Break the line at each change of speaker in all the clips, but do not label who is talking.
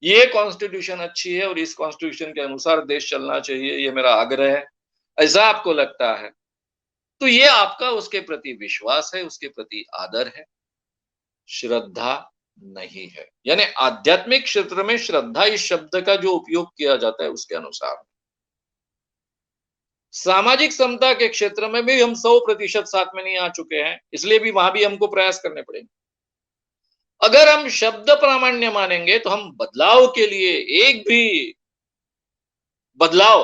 ये कॉन्स्टिट्यूशन अच्छी है और इस कॉन्स्टिट्यूशन के अनुसार देश चलना चाहिए, ये मेरा आग्रह है, ऐसा आपको लगता है, तो ये आपका उसके प्रति विश्वास है, उसके प्रति आदर है, श्रद्धा नहीं है। यानी आध्यात्मिक क्षेत्र में श्रद्धा इस शब्द का जो उपयोग किया जाता है उसके अनुसार। सामाजिक समता के क्षेत्र में भी हम 100% साथ में नहीं आ चुके हैं, इसलिए भी वहां भी हमको प्रयास करने पड़ेंगे। अगर हम शब्द प्रामाण्य मानेंगे तो हम बदलाव के लिए एक भी बदलाव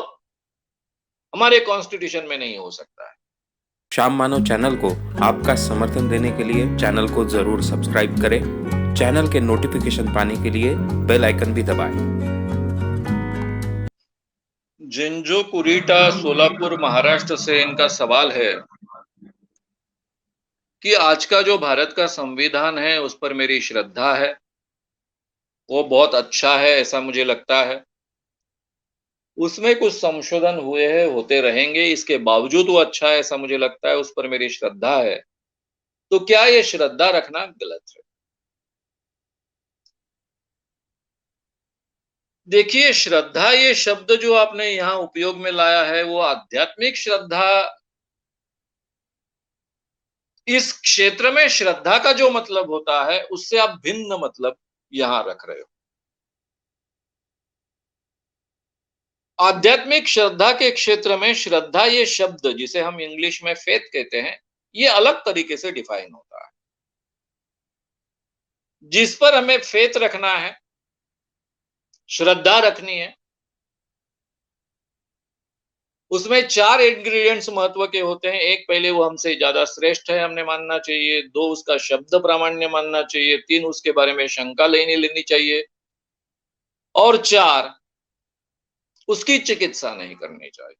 हमारे कॉन्स्टिट्यूशन में नहीं हो सकता है।
श्याम मानव चैनल को आपका समर्थन देने के लिए चैनल को जरूर सब्सक्राइब करें। चैनल के नोटिफिकेशन पाने के लिए बेल आइकन भी दबाएं।
जिंजो कुरीटा, सोलापुर, महाराष्ट्र से इनका सवाल है कि आज का जो भारत का संविधान है उस पर मेरी श्रद्धा है, वो बहुत अच्छा है ऐसा मुझे लगता है। उसमें कुछ संशोधन हुए हैं, होते रहेंगे, इसके बावजूद वो अच्छा है ऐसा मुझे लगता है, उस पर मेरी श्रद्धा है। तो क्या ये श्रद्धा रखना गलत है? देखिए, श्रद्धा ये शब्द जो आपने यहां उपयोग में लाया है वो आध्यात्मिक श्रद्धा, इस क्षेत्र में श्रद्धा का जो मतलब होता है उससे आप भिन्न मतलब यहां रख रहे हो। आध्यात्मिक श्रद्धा के क्षेत्र में श्रद्धा ये शब्द जिसे हम इंग्लिश में फेथ कहते हैं, ये अलग तरीके से डिफाइन होता है। जिस पर हमें फेथ रखना है, श्रद्धा रखनी है, उसमें 4 इंग्रेडिएंट्स महत्व के होते हैं। एक, पहले वो हमसे ज्यादा श्रेष्ठ है हमने मानना चाहिए। 2, उसका शब्द प्रामाण्य मानना चाहिए। 3, उसके बारे में शंका लेनी चाहिए। और 4, उसकी चिकित्सा नहीं करनी चाहिए।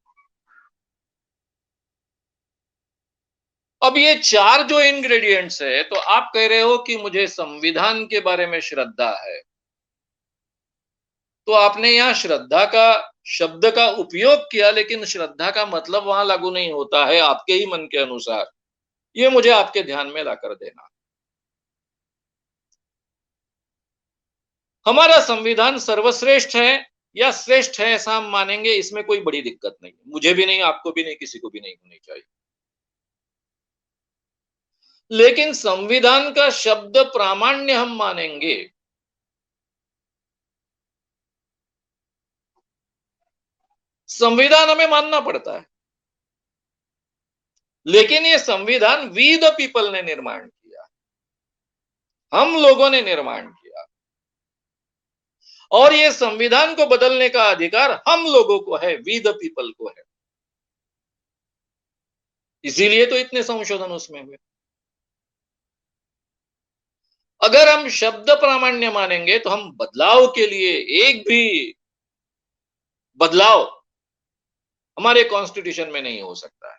अब ये 4 जो इंग्रेडिएंट्स है, तो आप कह रहे हो कि मुझे संविधान के बारे में श्रद्धा है, तो आपने यहां श्रद्धा का शब्द का उपयोग किया, लेकिन श्रद्धा का मतलब वहां लागू नहीं होता है आपके ही मन के अनुसार। ये मुझे आपके ध्यान में लाकर देना। हमारा संविधान सर्वश्रेष्ठ है या श्रेष्ठ है ऐसा हम मानेंगे, इसमें कोई बड़ी दिक्कत नहीं, मुझे भी नहीं, आपको भी नहीं, किसी को भी नहीं होनी चाहिए। लेकिन संविधान का शब्द प्रामाण्य हम मानेंगे, संविधान हमें मानना पड़ता है। लेकिन ये संविधान वी द पीपल ने निर्माण किया, हम लोगों ने निर्माण किया, और ये संविधान को बदलने का अधिकार हम लोगों को है, वी द पीपल को है। इसीलिए तो इतने संशोधन उसमें हुए। अगर हम शब्द प्रामाण्य मानेंगे तो हम बदलाव के लिए एक भी बदलाव हमारे कॉन्स्टिट्यूशन में नहीं हो सकता है।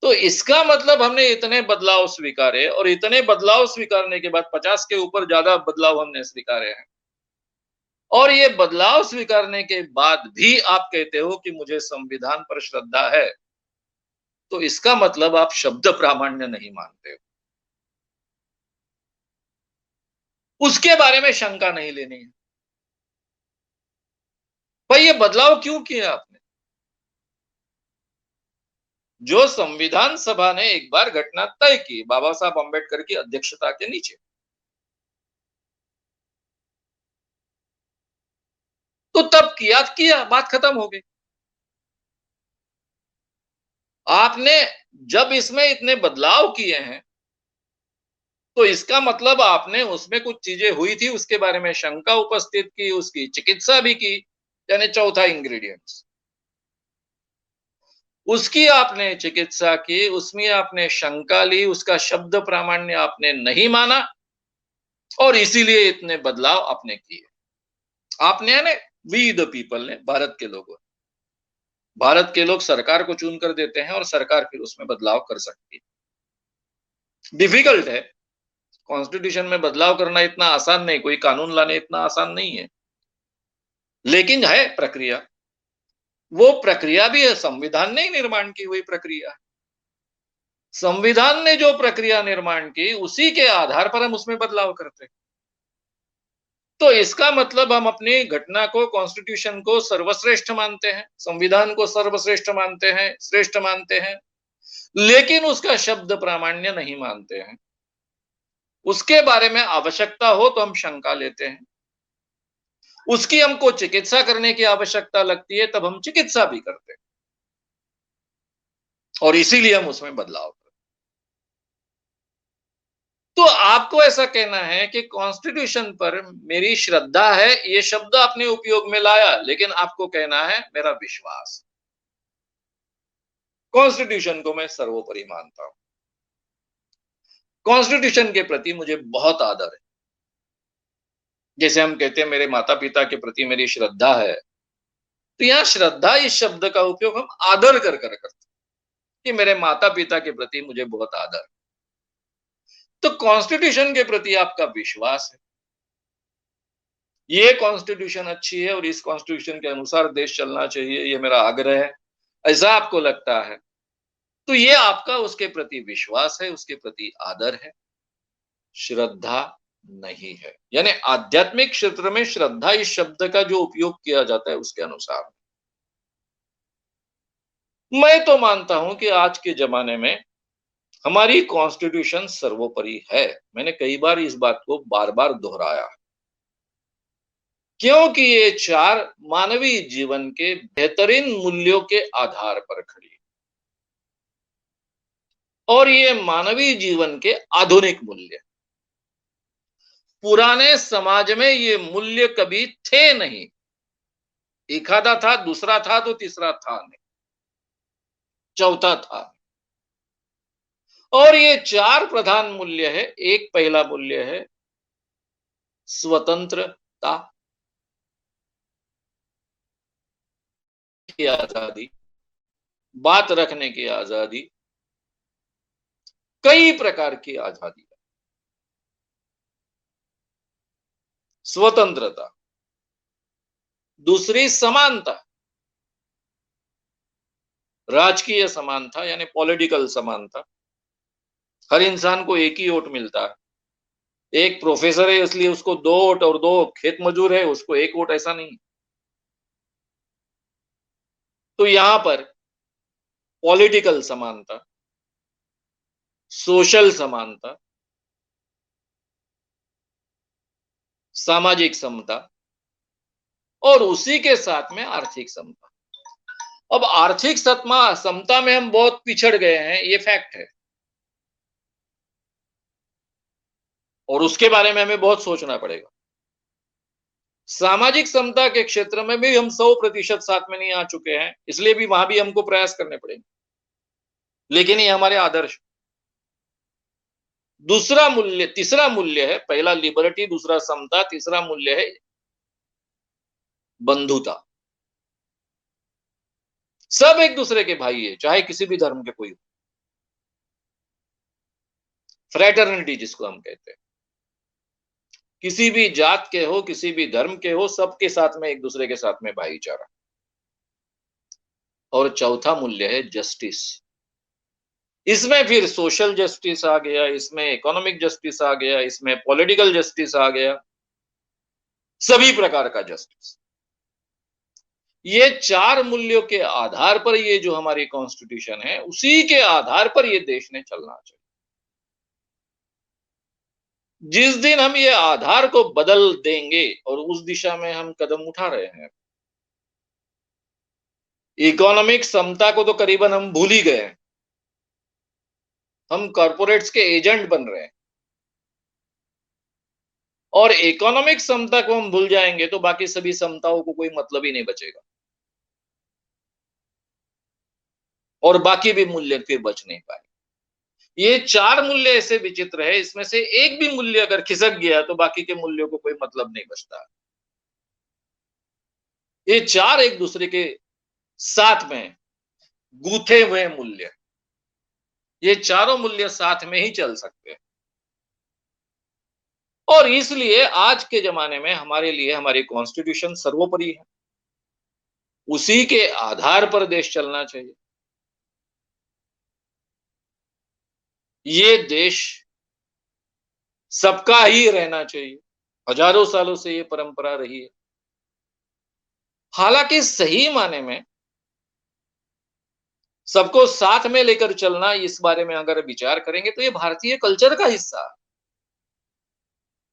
तो इसका मतलब हमने इतने बदलाव स्वीकारे, और इतने बदलाव स्वीकारने के बाद 50 के ऊपर ज्यादा बदलाव हमने स्वीकारे हैं, और ये बदलाव स्वीकारने के बाद भी आप कहते हो कि मुझे संविधान पर श्रद्धा है, तो इसका मतलब आप शब्द प्रामाण्य नहीं मानते हो। उसके बारे में शंका नहीं लेनी है। भाई, ये बदलाव क्यों किया आपने? जो संविधान सभा ने एक बार घटना तय की बाबा साहब अंबेडकर की अध्यक्षता के नीचे, तो तब किया, बात खत्म हो गई। आपने जब इसमें इतने बदलाव किए हैं, तो इसका मतलब आपने उसमें कुछ चीजें हुई थी उसके बारे में शंका उपस्थित की, उसकी चिकित्सा भी की, यानी चौथा इंग्रेडिएंट्स, उसकी आपने चिकित्सा की, उसमें आपने शंका ली, उसका शब्द प्रामाण्य आपने नहीं माना, और इसीलिए इतने बदलाव आपने किए। आपने, यानी वी द पीपल ने, भारत के लोगों ने। भारत के लोग सरकार को चुन कर देते हैं और सरकार फिर उसमें बदलाव कर सकती है। डिफिकल्ट है, कॉन्स्टिट्यूशन में बदलाव करना इतना आसान नहीं, कोई कानून लाने इतना आसान नहीं है, लेकिन है प्रक्रिया। वो प्रक्रिया भी है, संविधान ने ही निर्माण की हुई प्रक्रिया है। संविधान ने जो प्रक्रिया निर्माण की, उसी के आधार पर हम उसमें बदलाव करते हैं। तो इसका मतलब हम अपनी घटना को, कॉन्स्टिट्यूशन को सर्वश्रेष्ठ मानते हैं, संविधान को सर्वश्रेष्ठ मानते हैं, श्रेष्ठ मानते हैं, लेकिन उसका शब्द प्रामाण्य नहीं मानते हैं। उसके बारे में आवश्यकता हो तो हम शंका लेते हैं, उसकी हमको चिकित्सा करने की आवश्यकता लगती है, तब हम चिकित्सा भी करते हैं, और इसीलिए हम उसमें बदलाव करते हैं। तो आपको ऐसा कहना है कि कॉन्स्टिट्यूशन पर मेरी श्रद्धा है, ये शब्द आपने उपयोग में लाया, लेकिन आपको कहना है मेरा विश्वास। कॉन्स्टिट्यूशन को मैं सर्वोपरि मानता हूं, कॉन्स्टिट्यूशन के प्रति मुझे बहुत आदर है। जैसे हम कहते हैं मेरे माता पिता के प्रति मेरी श्रद्धा है, तो यहां श्रद्धा इस शब्द का उपयोग हम आदर कर कर करते हैं कि मेरे माता पिता के प्रति मुझे बहुत आदर है। तो कॉन्स्टिट्यूशन के प्रति आपका विश्वास है, ये कॉन्स्टिट्यूशन अच्छी है और इस कॉन्स्टिट्यूशन के अनुसार देश चलना चाहिए, ये मेरा आग्रह है, ऐसा आपको लगता है, तो ये आपका उसके प्रति विश्वास है, उसके प्रति आदर है, श्रद्धा नहीं है। यानी आध्यात्मिक क्षेत्र में श्रद्धा इस शब्द का जो उपयोग किया जाता है उसके अनुसार। मैं तो मानता हूं कि आज के जमाने में हमारी कॉन्स्टिट्यूशन सर्वोपरि है। मैंने कई बार इस बात को बार बार दोहराया, क्योंकि ये चार मानवीय जीवन के बेहतरीन मूल्यों के आधार पर खड़ी है, और ये मानवीय जीवन के आधुनिक मूल्य। पुराने समाज में ये मूल्य कभी थे नहीं, एक आधा था, दूसरा था तो तीसरा था नहीं, चौथा था। और ये चार प्रधान मूल्य है। एक पहला मूल्य है स्वतंत्रता की आजादी, बात रखने की आजादी, कई प्रकार की आजादी। स्वतंत्रता। दूसरी समानता, राजकीय समानता यानी पॉलिटिकल समानता। हर इंसान को एक ही वोट मिलता है, एक प्रोफेसर है इसलिए उसको 2 वोट, और 2 खेत मजदूर है उसको 1 वोट, ऐसा नहीं। तो यहां पर पॉलिटिकल समानता, सोशल समानता, सामाजिक समता, और उसी के साथ में आर्थिक समता। अब आर्थिक समता में हम बहुत पिछड़ गए हैं, ये फैक्ट है, और उसके बारे में हमें बहुत सोचना पड़ेगा। सामाजिक समता के क्षेत्र में भी हम 100% साथ में नहीं आ चुके हैं, इसलिए भी वहां भी हमको प्रयास करने पड़ेंगे, लेकिन ये हमारे आदर्श। दूसरा मूल्य, तीसरा मूल्य है, पहला लिबर्टी, दूसरा समता, तीसरा मूल्य है बंधुता। सब एक दूसरे के भाई है, चाहे किसी भी धर्म के कोई हो। फ्रेटर्निटी जिसको हम कहते हैं, किसी भी जात के हो, किसी भी धर्म के हो, सबके साथ में एक दूसरे के साथ में भाईचारा। और चौथा मूल्य है जस्टिस। इसमें फिर सोशल जस्टिस आ गया, इसमें इकोनॉमिक जस्टिस आ गया, इसमें पॉलिटिकल जस्टिस आ गया, सभी प्रकार का जस्टिस। ये चार मूल्यों के आधार पर ये जो हमारी कॉन्स्टिट्यूशन है, उसी के आधार पर ये देश ने चलना चाहिए। जिस दिन हम ये आधार को बदल देंगे, और उस दिशा में हम कदम उठा रहे हैं, इकोनॉमिक समता को तो करीबन हम भूल ही गए हैं, हम कॉर्पोरेट्स के एजेंट बन रहे हैं, और इकोनॉमिक समता को हम भूल जाएंगे तो बाकी सभी समताओं को कोई मतलब ही नहीं बचेगा, और बाकी भी मूल्य फिर बच नहीं पाए। ये चार मूल्य ऐसे विचित्र है, इसमें से एक भी मूल्य अगर खिसक गया तो बाकी के मूल्यों को कोई मतलब नहीं बचता। ये चार एक दूसरे के साथ में गूथे हुए मूल्य, ये चारों मूल्य साथ में ही चल सकते हैं। और इसलिए आज के जमाने में हमारे लिए हमारी कॉन्स्टिट्यूशन सर्वोपरि है, उसी के आधार पर देश चलना चाहिए। ये देश सबका ही रहना चाहिए, हजारों सालों से ये परंपरा रही है। हालांकि सही माने में सबको साथ में लेकर चलना, इस बारे में अगर विचार करेंगे तो ये भारतीय कल्चर का हिस्सा है।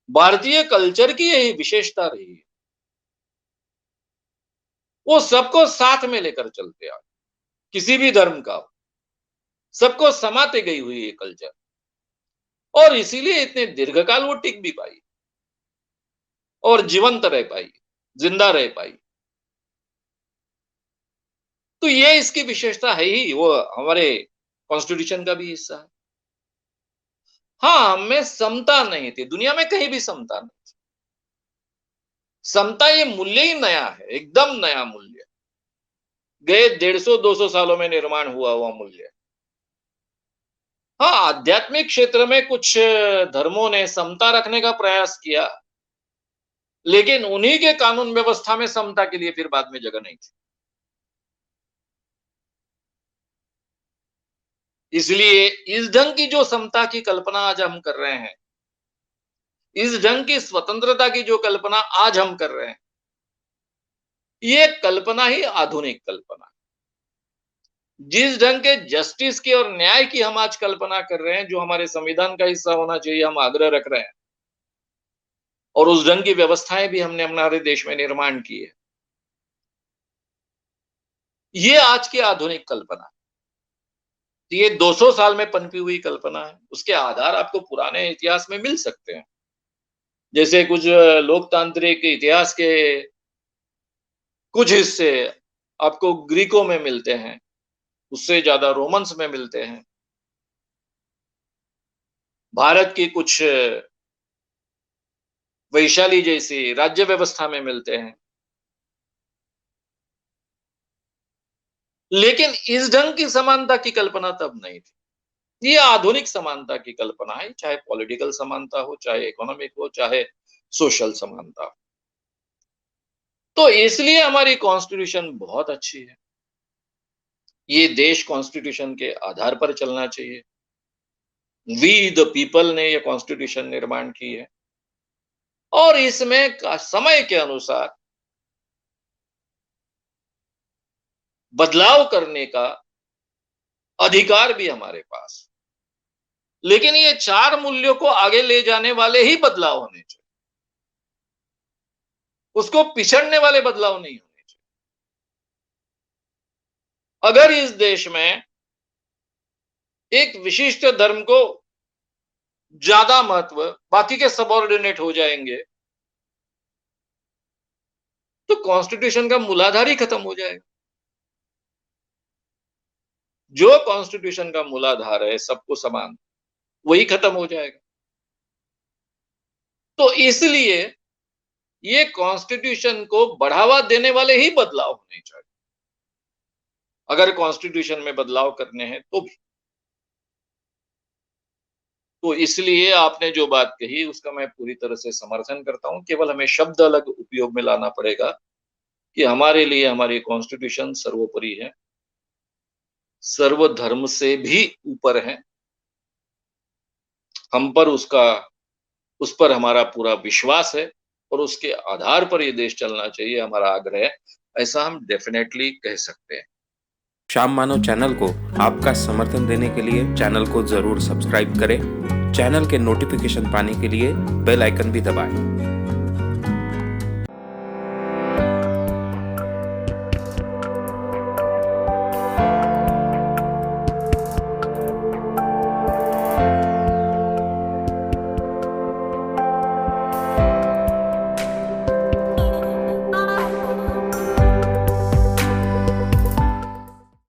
भारतीय कल्चर की यही विशेषता रही है। वो सबको साथ में लेकर चलते आए, किसी भी धर्म का हो, सबको समाते गई हुई ये कल्चर, और इसीलिए इतने दीर्घकाल वो टिक भी पाई और जीवंत रह पाई, जिंदा रह पाई। तो ये इसकी विशेषता है ही, वो हमारे कॉन्स्टिट्यूशन का भी हिस्सा है। हाँ, हमें समता नहीं थी, दुनिया में कहीं भी समता नहीं थी। समता ये मूल्य ही नया है, एकदम नया मूल्य, गए 150-200 सालों में निर्माण हुआ मूल्य। हाँ, आध्यात्मिक क्षेत्र में कुछ धर्मों ने समता रखने का प्रयास किया, लेकिन उन्हीं के कानून व्यवस्था में समता के लिए फिर बाद में जगह नहीं थी। इसलिए इस ढंग की जो समता की कल्पना आज हम कर रहे हैं, इस ढंग की स्वतंत्रता की जो कल्पना आज हम कर रहे हैं, ये कल्पना ही आधुनिक कल्पना है। जिस ढंग के जस्टिस की और न्याय की हम आज कल्पना कर रहे हैं, जो हमारे संविधान का हिस्सा होना चाहिए, हम आग्रह रख रहे हैं, और उस ढंग की व्यवस्थाएं भी हमने हमारे देश में निर्माण की है, ये आज की आधुनिक कल्पना है। ये 200 साल में पनपी हुई कल्पना है। उसके आधार आपको पुराने इतिहास में मिल सकते हैं, जैसे कुछ लोकतांत्रिक इतिहास के कुछ हिस्से आपको ग्रीकों में मिलते हैं, उससे ज्यादा रोमन्स में मिलते हैं। भारत की कुछ वैशाली जैसी राज्य व्यवस्था में मिलते हैं। लेकिन इस ढंग की समानता की कल्पना तब नहीं थी। ये आधुनिक समानता की कल्पना है, चाहे पॉलिटिकल समानता हो, चाहे इकोनॉमिक हो, चाहे सोशल समानता हो। तो इसलिए हमारी कॉन्स्टिट्यूशन बहुत अच्छी है। ये देश कॉन्स्टिट्यूशन के आधार पर चलना चाहिए। वी द पीपल ने ये कॉन्स्टिट्यूशन निर्माण की है, और इसमें समय के अनुसार बदलाव करने का अधिकार भी हमारे पास। लेकिन ये 4 मूल्यों को आगे ले जाने वाले ही बदलाव होने चाहिए, उसको पिछड़ने वाले बदलाव नहीं होने चाहिए। अगर इस देश में एक विशिष्ट धर्म को ज्यादा महत्व, बाकी के सबऑर्डिनेट हो जाएंगे, तो कॉन्स्टिट्यूशन का मूलाधार ही खत्म हो जाएगा। जो कॉन्स्टिट्यूशन का मूलाधार है, सबको समान, वही खत्म हो जाएगा। तो इसलिए ये कॉन्स्टिट्यूशन को बढ़ावा देने वाले ही बदलाव होने चाहिए, अगर कॉन्स्टिट्यूशन में बदलाव करने हैं तो भी। तो इसलिए आपने जो बात कही उसका मैं पूरी तरह से समर्थन करता हूं। केवल हमें शब्द अलग उपयोग में लाना पड़ेगा कि हमारे लिए हमारी कॉन्स्टिट्यूशन सर्वोपरि है, सर्वधर्म से भी ऊपर है। हम पर उस पर हमारा पूरा विश्वास है, और उसके आधार पर ये देश चलना चाहिए, हमारा आग्रह है। ऐसा हम डेफिनेटली कह सकते हैं।
श्याम मानव चैनल को आपका समर्थन देने के लिए चैनल को जरूर सब्सक्राइब करें। चैनल के नोटिफिकेशन पाने के लिए बेल आइकन भी दबाएं।